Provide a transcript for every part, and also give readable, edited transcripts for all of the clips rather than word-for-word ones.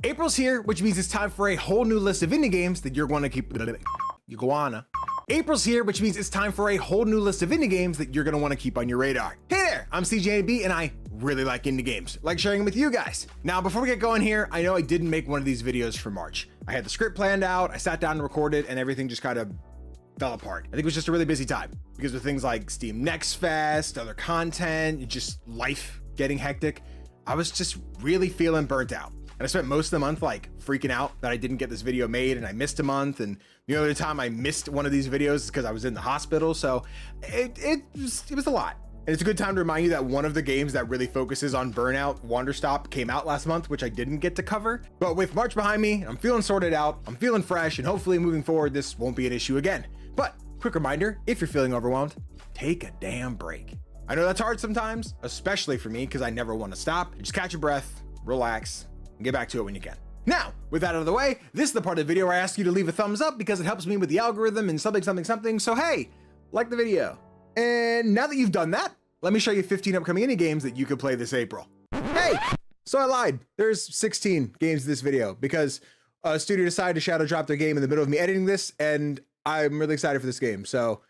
April's here, which means it's time for a whole new list of indie games that you're going to keep. April's here, which means it's time for a whole new list of indie games that you're going to want to keep on your radar. Hey there, I'm CGDannyB, and I really like indie games, like sharing them with you guys. Now, before we get going here, I know I didn't make one of these videos for March. I had the script planned out, I sat down and recorded, and everything just kind of fell apart. I think it was just a really busy time because of things like Steam Next Fest, other content, just life getting hectic. I was just really feeling burnt out. And I spent most of the month like freaking out that I didn't get this video made and I missed a month. And the other time I missed one of these videos is because I was in the hospital. So it was a lot. And it's a good time to remind you that one of the games that really focuses on burnout, Wanderstop, came out last month, which I didn't get to cover. But with March behind me, I'm feeling sorted out, I'm feeling fresh, and hopefully moving forward, this won't be an issue again. But quick reminder, if you're feeling overwhelmed, take a damn break. I know that's hard sometimes, especially for me, because I never want to stop. Just catch your breath, relax, and get back to it when you can. Now, with that out of the way, this is the part of the video where I ask you to leave a thumbs up because it helps me with the algorithm and something. So hey, like the video. And now that you've done that, let me show you 15 upcoming indie games that you could play this April. Hey, so I lied. There's 16 games in this video because a studio decided to shadow drop their game in the middle of me editing this, and I'm really excited for this game. So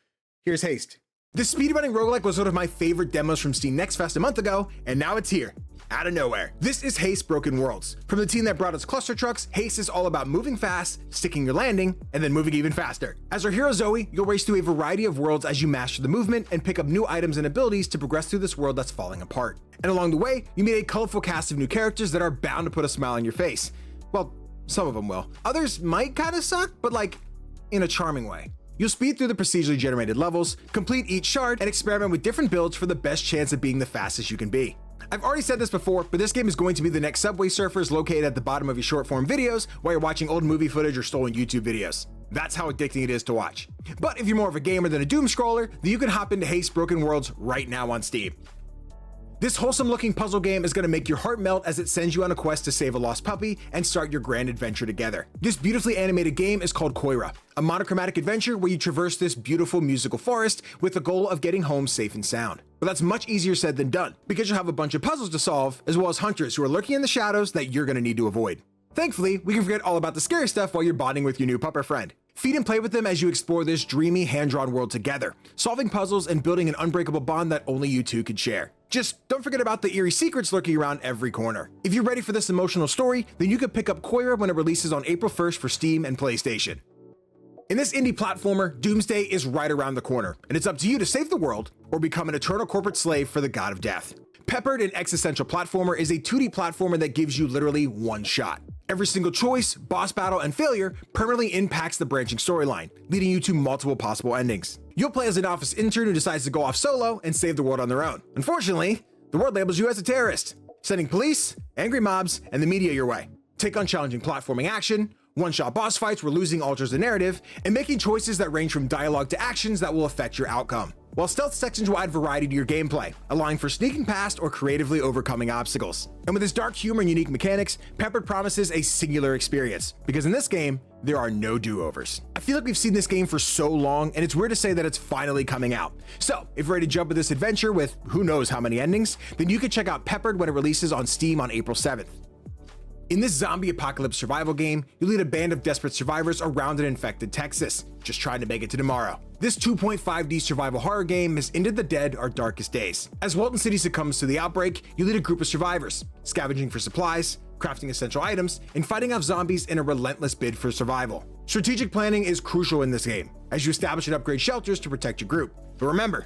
here's Haste. This speedrunning roguelike was one of my favorite demos from Steam Next Fest a month ago, and now it's here, out of nowhere. This is Haste Broken Worlds. From the team that brought us Cluster Trucks, Haste is all about moving fast, sticking your landing, and then moving even faster. As our hero Zoe, you'll race through a variety of worlds as you master the movement and pick up new items and abilities to progress through this world that's falling apart. And along the way, you meet a colorful cast of new characters that are bound to put a smile on your face. Well, some of them will. Others might kind of suck, but like in a charming way. You'll speed through the procedurally generated levels, complete each shard, and experiment with different builds for the best chance of being the fastest you can be. I've already said this before, but this game is going to be the next Subway Surfers located at the bottom of your short form videos while you're watching old movie footage or stolen YouTube videos. That's how addicting it is to watch. But if you're more of a gamer than a doom scroller, then you can hop into Haste Broken Worlds right now on Steam. This wholesome looking puzzle game is going to make your heart melt as it sends you on a quest to save a lost puppy and start your grand adventure together. This beautifully animated game is called Koira, a monochromatic adventure where you traverse this beautiful musical forest with the goal of getting home safe and sound. But that's much easier said than done, because you'll have a bunch of puzzles to solve, as well as hunters who are lurking in the shadows that you're going to need to avoid. Thankfully, we can forget all about the scary stuff while you're bonding with your new pupper friend. Feed and play with them as you explore this dreamy, hand-drawn world together, solving puzzles and building an unbreakable bond that only you two could share. Just don't forget about the eerie secrets lurking around every corner. If you're ready for this emotional story, then you can pick up Koira when it releases on April 1st for Steam and PlayStation. In this indie platformer, Doomsday is right around the corner, and it's up to you to save the world or become an eternal corporate slave for the god of death. Peppered and existential platformer is a 2D platformer that gives you literally one shot. Every single choice, boss battle, and failure permanently impacts the branching storyline, leading you to multiple possible endings. You'll play as an office intern who decides to go off solo and save the world on their own. Unfortunately, the world labels you as a terrorist, sending police, angry mobs, and the media your way. Take on challenging platforming action, one-shot boss fights where losing alters the narrative, and making choices that range from dialogue to actions that will affect your outcome. While stealth sections will add variety to your gameplay, allowing for sneaking past or creatively overcoming obstacles. And with its dark humor and unique mechanics, Peppered promises a singular experience, because in this game, there are no do-overs. I feel like we've seen this game for so long, and it's weird to say that it's finally coming out. So, if you're ready to jump into this adventure with who knows how many endings, then you can check out Peppered when it releases on Steam on April 7th. In this zombie apocalypse survival game, you lead a band of desperate survivors around an infected Texas, just trying to make it to tomorrow. This 2.5D survival horror game has ended the dead our darkest days. As Walton City succumbs to the outbreak, you lead a group of survivors, scavenging for supplies, crafting essential items, and fighting off zombies in a relentless bid for survival. Strategic planning is crucial in this game, as you establish and upgrade shelters to protect your group. But remember,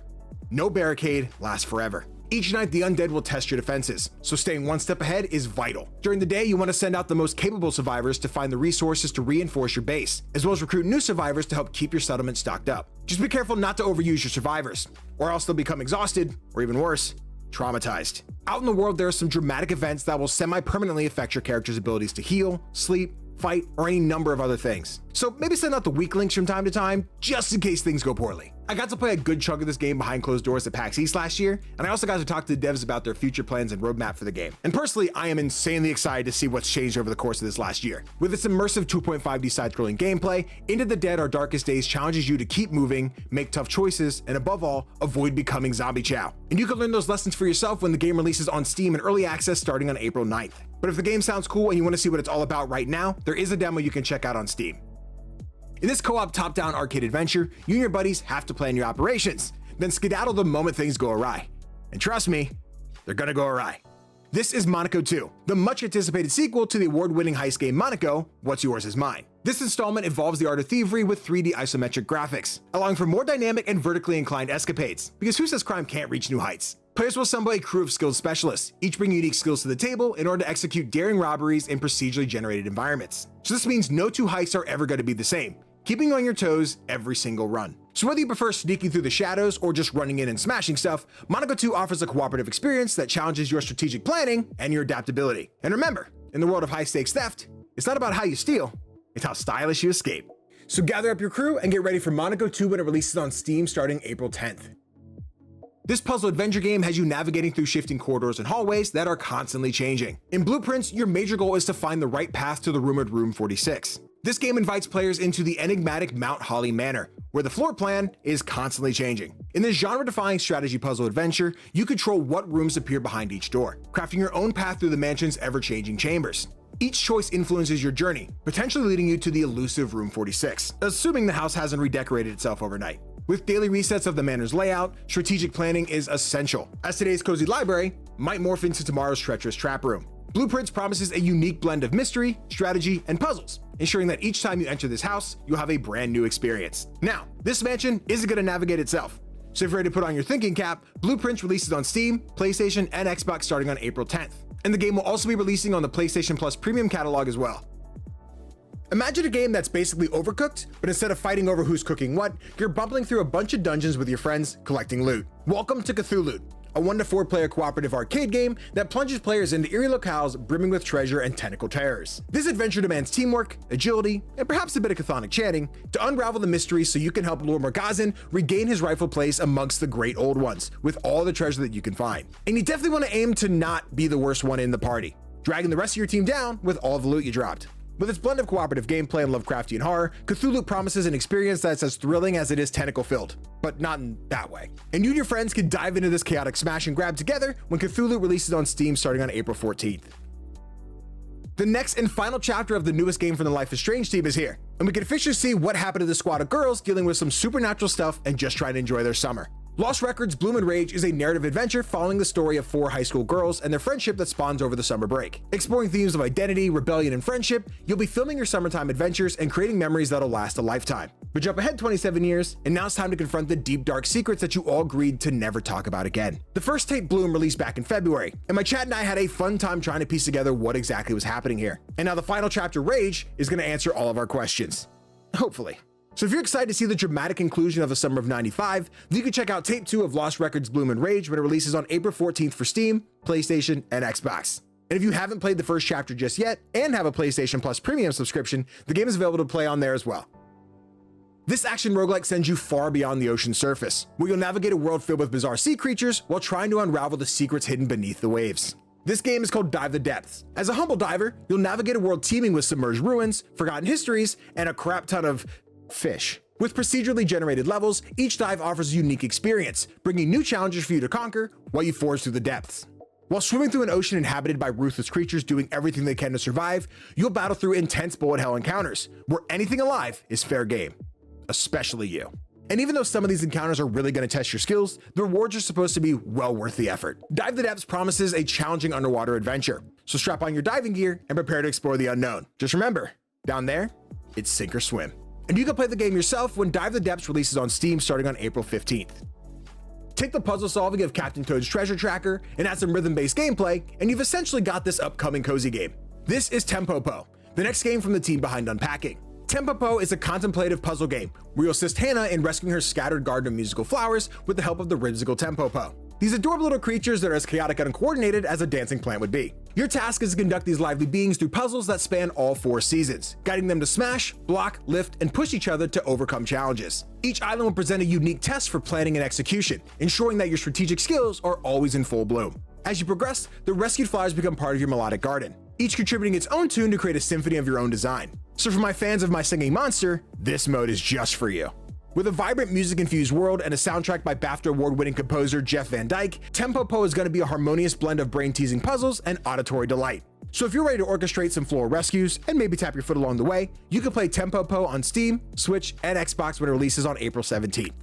no barricade lasts forever. Each night, the undead will test your defenses, so staying one step ahead is vital. During the day, you want to send out the most capable survivors to find the resources to reinforce your base, as well as recruit new survivors to help keep your settlement stocked up. Just be careful not to overuse your survivors, or else they'll become exhausted, or even worse, traumatized. Out in the world, there are some dramatic events that will semi-permanently affect your character's abilities to heal, sleep, fight, or any number of other things. So maybe send out the weak links from time to time, just in case things go poorly. I got to play a good chunk of this game behind closed doors at PAX East last year, and I also got to talk to the devs about their future plans and roadmap for the game. And personally, I am insanely excited to see what's changed over the course of this last year. With its immersive 2.5D side-scrolling gameplay, Into the Dead Our Darkest Days challenges you to keep moving, make tough choices, and above all, avoid becoming zombie chow. And you can learn those lessons for yourself when the game releases on Steam in early access starting on April 9th. But if the game sounds cool and you want to see what it's all about right now, there is a demo you can check out on Steam. In this co-op top-down arcade adventure, you and your buddies have to plan your operations, then skedaddle the moment things go awry. And trust me, they're gonna go awry. This is Monaco 2, the much-anticipated sequel to the award-winning heist game Monaco, What's Yours Is Mine. This installment involves the art of thievery with 3D isometric graphics, allowing for more dynamic and vertically inclined escapades, because who says crime can't reach new heights? Players will assemble a crew of skilled specialists, each bringing unique skills to the table in order to execute daring robberies in procedurally generated environments. So this means no two heists are ever going to be the same, keeping you on your toes every single run. So whether you prefer sneaking through the shadows or just running in and smashing stuff, Monaco 2 offers a cooperative experience that challenges your strategic planning and your adaptability. And remember, in the world of high-stakes theft, it's not about how you steal, it's how stylish you escape. So gather up your crew and get ready for Monaco 2 when it releases on Steam starting April 10th. This puzzle adventure game has you navigating through shifting corridors and hallways that are constantly changing. In Blueprints, your major goal is to find the right path to the rumored Room 46. This game invites players into the enigmatic Mount Holly Manor, where the floor plan is constantly changing. In this genre-defying strategy puzzle adventure, you control what rooms appear behind each door, crafting your own path through the mansion's ever-changing chambers. Each choice influences your journey, potentially leading you to the elusive Room 46, assuming the house hasn't redecorated itself overnight. With daily resets of the manor's layout, strategic planning is essential, as today's cozy library might morph into tomorrow's treacherous trap room. Blueprints promises a unique blend of mystery, strategy, and puzzles, ensuring that each time you enter this house, you'll have a brand new experience. Now, this mansion isn't going to navigate itself, so if you're ready to put on your thinking cap, Blueprints releases on Steam, PlayStation, and Xbox starting on April 10th, and the game will also be releasing on the PlayStation Plus Premium catalog as well. Imagine a game that's basically Overcooked, but instead of fighting over who's cooking what, you're bumbling through a bunch of dungeons with your friends collecting loot. Welcome to Cthuloot, a 1 to 4 player cooperative arcade game that plunges players into eerie locales brimming with treasure and tentacle terrors. This adventure demands teamwork, agility, and perhaps a bit of chthonic chanting to unravel the mystery so you can help Lord Morgazin regain his rightful place amongst the great old ones with all the treasure that you can find. And you definitely want to aim to not be the worst one in the party, dragging the rest of your team down with all the loot you dropped. With its blend of cooperative gameplay and Lovecraftian horror, Cthulhu promises an experience that's as thrilling as it is tentacle-filled, but not in that way. And you and your friends can dive into this chaotic smash and grab together when Cthulhu releases on Steam starting on April 14th. The next and final chapter of the newest game from the Life is Strange team is here, and we can officially see what happened to the squad of girls dealing with some supernatural stuff and just trying to enjoy their summer. Lost Records Bloom and Rage is a narrative adventure following the story of 4 high school girls and their friendship that spawns over the summer break. Exploring themes of identity, rebellion, and friendship, you'll be filming your summertime adventures and creating memories that'll last a lifetime. But jump ahead 27 years, and now it's time to confront the deep, dark secrets that you all agreed to never talk about again. The first tape, Bloom, released back in February, and my chat and I had a fun time trying to piece together what exactly was happening here. And now the final chapter, Rage, is going to answer all of our questions. Hopefully. So if you're excited to see the dramatic conclusion of the summer of '95, then you can check out Tape 2 of Lost Records Bloom and Rage when it releases on April 14th for Steam, PlayStation, and Xbox. And if you haven't played the first chapter just yet and have a PlayStation Plus Premium subscription, the game is available to play on there as well. This action roguelike sends you far beyond the ocean's surface, where you'll navigate a world filled with bizarre sea creatures while trying to unravel the secrets hidden beneath the waves. This game is called Dive the Depths. As a humble diver, you'll navigate a world teeming with submerged ruins, forgotten histories, and a crap ton of fish. With procedurally generated levels, each dive offers a unique experience, bringing new challenges for you to conquer while you forge through the depths. While swimming through an ocean inhabited by ruthless creatures doing everything they can to survive, you'll battle through intense bullet hell encounters, where anything alive is fair game, especially you. And even though some of these encounters are really going to test your skills, the rewards are supposed to be well worth the effort. Dive the Depths promises a challenging underwater adventure, so strap on your diving gear and prepare to explore the unknown. Just remember, down there, it's sink or swim. And you can play the game yourself when Dive the Depths releases on Steam starting on April 15th. Take the puzzle solving of Captain Toad's treasure tracker and add some rhythm-based gameplay, and you've essentially got this upcoming cozy game. This is Tempopo, the next game from the team behind Unpacking. Tempopo is a contemplative puzzle game where you'll assist Hannah in rescuing her scattered garden of musical flowers with the help of the whimsical Tempopo. These adorable little creatures that are as chaotic and uncoordinated as a dancing plant would be. Your task is to conduct these lively beings through puzzles that span all 4 seasons, guiding them to smash, block, lift, and push each other to overcome challenges. Each island will present a unique test for planning and execution, ensuring that your strategic skills are always in full bloom. As you progress, the rescued flowers become part of your melodic garden, each contributing its own tune to create a symphony of your own design. So for my fans of My Singing Monster, this mode is just for you. With a vibrant music-infused world and a soundtrack by BAFTA award-winning composer Jeff Van Dyke, Tempopo is going to be a harmonious blend of brain-teasing puzzles and auditory delight. So if you're ready to orchestrate some floor rescues and maybe tap your foot along the way, you can play Tempopo on Steam, Switch, and Xbox when it releases on April 17th.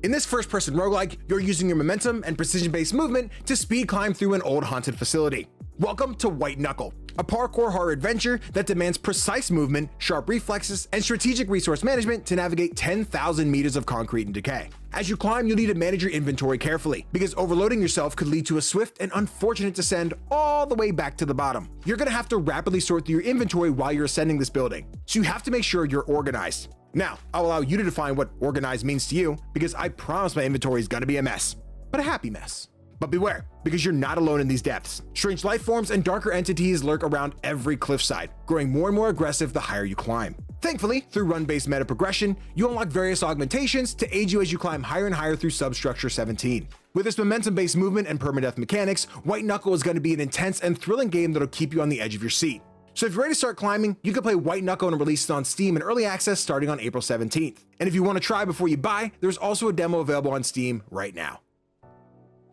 In this first-person roguelike, you're using your momentum and precision-based movement to speed climb through an old haunted facility. Welcome to White Knuckle, a parkour horror adventure that demands precise movement, sharp reflexes, and strategic resource management to navigate 10,000 meters of concrete and decay. As you climb, you'll need to manage your inventory carefully, because overloading yourself could lead to a swift and unfortunate descent all the way back to the bottom. You're gonna have to rapidly sort through your inventory while you're ascending this building, so you have to make sure you're organized. Now, I'll allow you to define what organized means to you, because I promise my inventory is gonna be a mess, but a happy mess. But beware, because you're not alone in these depths. Strange life forms and darker entities lurk around every cliffside, growing more and more aggressive the higher you climb. Thankfully, through run-based meta progression, you unlock various augmentations to aid you as you climb higher and higher through Substructure 17. With its momentum-based movement and permadeath mechanics, White Knuckle is going to be an intense and thrilling game that'll keep you on the edge of your seat. So if you're ready to start climbing, you can play White Knuckle and release it on Steam in early access starting on April 17th. And if you want to try before you buy, there's also a demo available on Steam right now.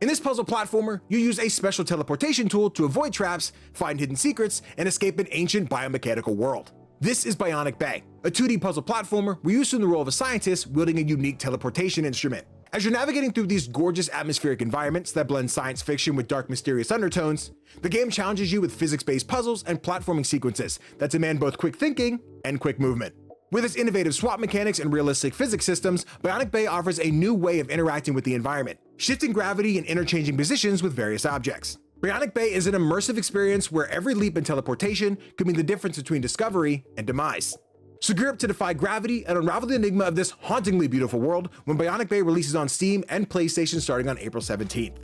In this puzzle platformer, you use a special teleportation tool to avoid traps, find hidden secrets, and escape an ancient biomechanical world. This is Bionic Bay, a 2D puzzle platformer where you assume the role of a scientist wielding a unique teleportation instrument. As you're navigating through these gorgeous atmospheric environments that blend science fiction with dark, mysterious undertones, the game challenges you with physics-based puzzles and platforming sequences that demand both quick thinking and quick movement. With its innovative swap mechanics and realistic physics systems, Bionic Bay offers a new way of interacting with the environment, shifting gravity and interchanging positions with various objects. Bionic Bay is an immersive experience where every leap in teleportation could mean the difference between discovery and demise. So gear up to defy gravity and unravel the enigma of this hauntingly beautiful world when Bionic Bay releases on Steam and PlayStation starting on April 17th.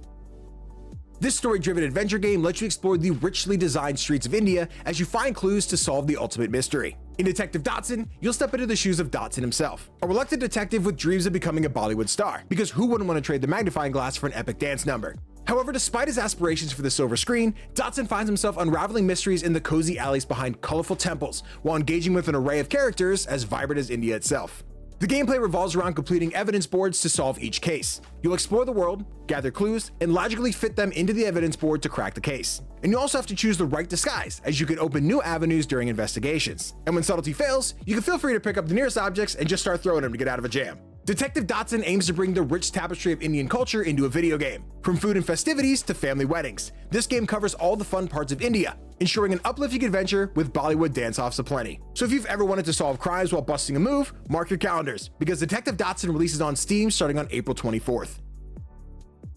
This story-driven adventure game lets you explore the richly designed streets of India as you find clues to solve the ultimate mystery. In Detective Dotson, you'll step into the shoes of Dotson himself, a reluctant detective with dreams of becoming a Bollywood star, because who wouldn't want to trade the magnifying glass for an epic dance number? However, despite his aspirations for the silver screen, Dotson finds himself unraveling mysteries in the cozy alleys behind colorful temples, while engaging with an array of characters as vibrant as India itself. The gameplay revolves around completing evidence boards to solve each case. You'll explore the world, gather clues, and logically fit them into the evidence board to crack the case. And you also have to choose the right disguise, as you can open new avenues during investigations. And when subtlety fails, you can feel free to pick up the nearest objects and just start throwing them to get out of a jam. Detective Dotson aims to bring the rich tapestry of Indian culture into a video game. From food and festivities to family weddings, this game covers all the fun parts of India, ensuring an uplifting adventure with Bollywood dance-offs aplenty. So if you've ever wanted to solve crimes while busting a move, mark your calendars, because Detective Dotson releases on Steam starting on April 24th.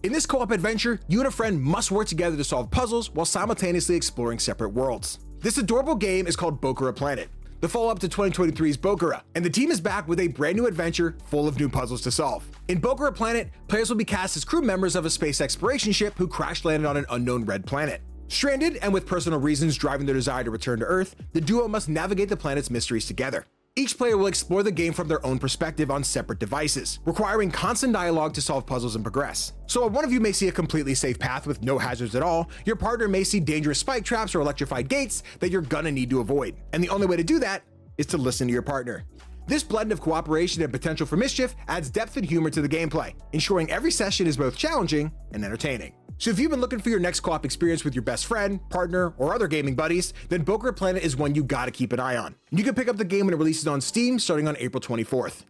In this co-op adventure, you and a friend must work together to solve puzzles while simultaneously exploring separate worlds. This adorable game is called Bokura Planet, the follow-up to 2023's Bokura, and the team is back with a brand new adventure full of new puzzles to solve. In Bokura Planet, players will be cast as crew members of a space exploration ship who crash-landed on an unknown red planet. Stranded and with personal reasons driving their desire to return to Earth, the duo must navigate the planet's mysteries together. Each player will explore the game from their own perspective on separate devices, requiring constant dialogue to solve puzzles and progress. So while one of you may see a completely safe path with no hazards at all, your partner may see dangerous spike traps or electrified gates that you're gonna need to avoid. And the only way to do that is to listen to your partner. This blend of cooperation and potential for mischief adds depth and humor to the gameplay, ensuring every session is both challenging and entertaining. So if you've been looking for your next co-op experience with your best friend, partner, or other gaming buddies, then Bokura Planet is one you gotta keep an eye on. You can pick up the game when it releases on Steam starting on April 24th.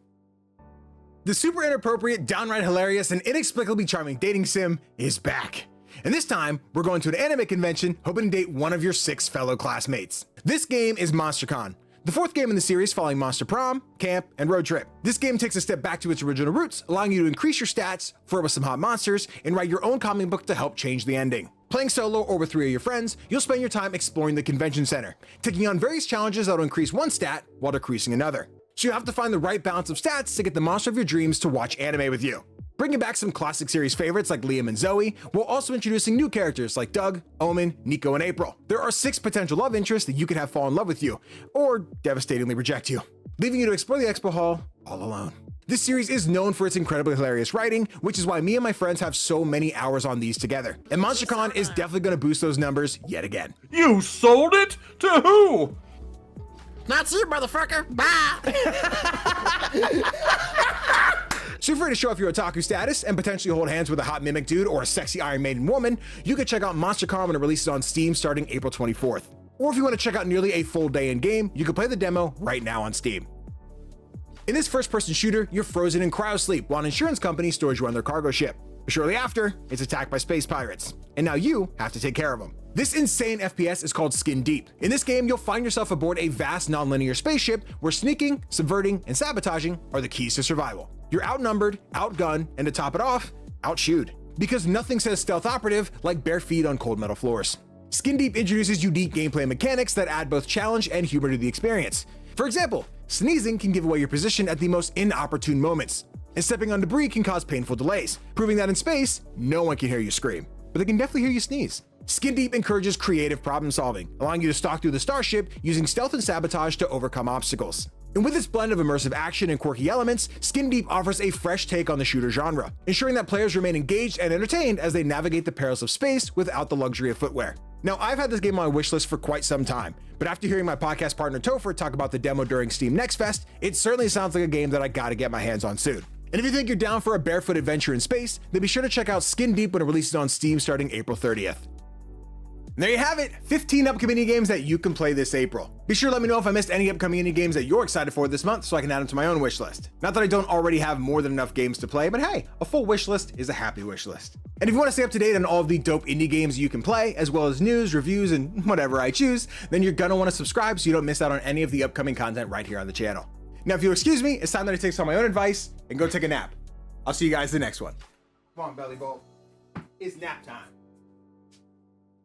The super inappropriate, downright hilarious, and inexplicably charming dating sim is back. And this time, we're going to an anime convention hoping to date one of your 6 fellow classmates. This game is MonsterCon, the 4th game in the series following Monster Prom, Camp, and Road Trip. This game takes a step back to its original roots, allowing you to increase your stats, flirt with some hot monsters, and write your own comic book to help change the ending. Playing solo or with 3 of your friends, you'll spend your time exploring the convention center, taking on various challenges that'll increase one stat while decreasing another. So you have to find the right balance of stats to get the monster of your dreams to watch anime with you. Bringing back some classic series favorites like Liam and Zoe, while also introducing new characters like Doug, Omen, Nico, and April. There are 6 potential love interests that you could have fall in love with you, or devastatingly reject you, leaving you to explore the expo hall all alone. This series is known for its incredibly hilarious writing, which is why me and my friends have so many hours on these together. And MonsterCon is definitely going to boost those numbers yet again. You sold it? To who? Not you, motherfucker. Bye. So free to show off your otaku status and potentially hold hands with a hot mimic dude or a sexy Iron Maiden woman, you can check out Monster Car when it releases on Steam starting April 24th. Or if you want to check out nearly a full day in game, you can play the demo right now on Steam. In this first-person shooter, you're frozen in cryosleep while an insurance company stores you on their cargo ship. Shortly after, it's attacked by space pirates, and now you have to take care of them. This insane FPS is called Skin Deep. In this game, you'll find yourself aboard a vast non-linear spaceship where sneaking, subverting, and sabotaging are the keys to survival. You're outnumbered, outgunned, and to top it off, outshooed. Because nothing says stealth operative like bare feet on cold metal floors. Skin Deep introduces unique gameplay mechanics that add both challenge and humor to the experience. For example, sneezing can give away your position at the most inopportune moments, and stepping on debris can cause painful delays, proving that in space, no one can hear you scream, but they can definitely hear you sneeze. Skin Deep encourages creative problem solving, allowing you to stalk through the starship using stealth and sabotage to overcome obstacles. And with its blend of immersive action and quirky elements, Skin Deep offers a fresh take on the shooter genre, ensuring that players remain engaged and entertained as they navigate the perils of space without the luxury of footwear. Now, I've had this game on my wishlist for quite some time, but after hearing my podcast partner Topher talk about the demo during Steam Next Fest, it certainly sounds like a game that I gotta get my hands on soon. And if you think you're down for a barefoot adventure in space, then be sure to check out Skin Deep when it releases on Steam starting April 30th. And there you have it, 15 upcoming indie games that you can play this April. Be sure to let me know if I missed any upcoming indie games that you're excited for this month so I can add them to my own wish list. Not that I don't already have more than enough games to play, but hey, a full wish list is a happy wish list. And if you want to stay up to date on all of the dope indie games you can play, as well as news, reviews, and whatever I choose, then you're gonna want to subscribe so you don't miss out on any of the upcoming content right here on the channel. Now, if you'll excuse me, it's time that I take some of my own advice and go take a nap. I'll see you guys in the next one. Come on, belly bowl. It's nap time.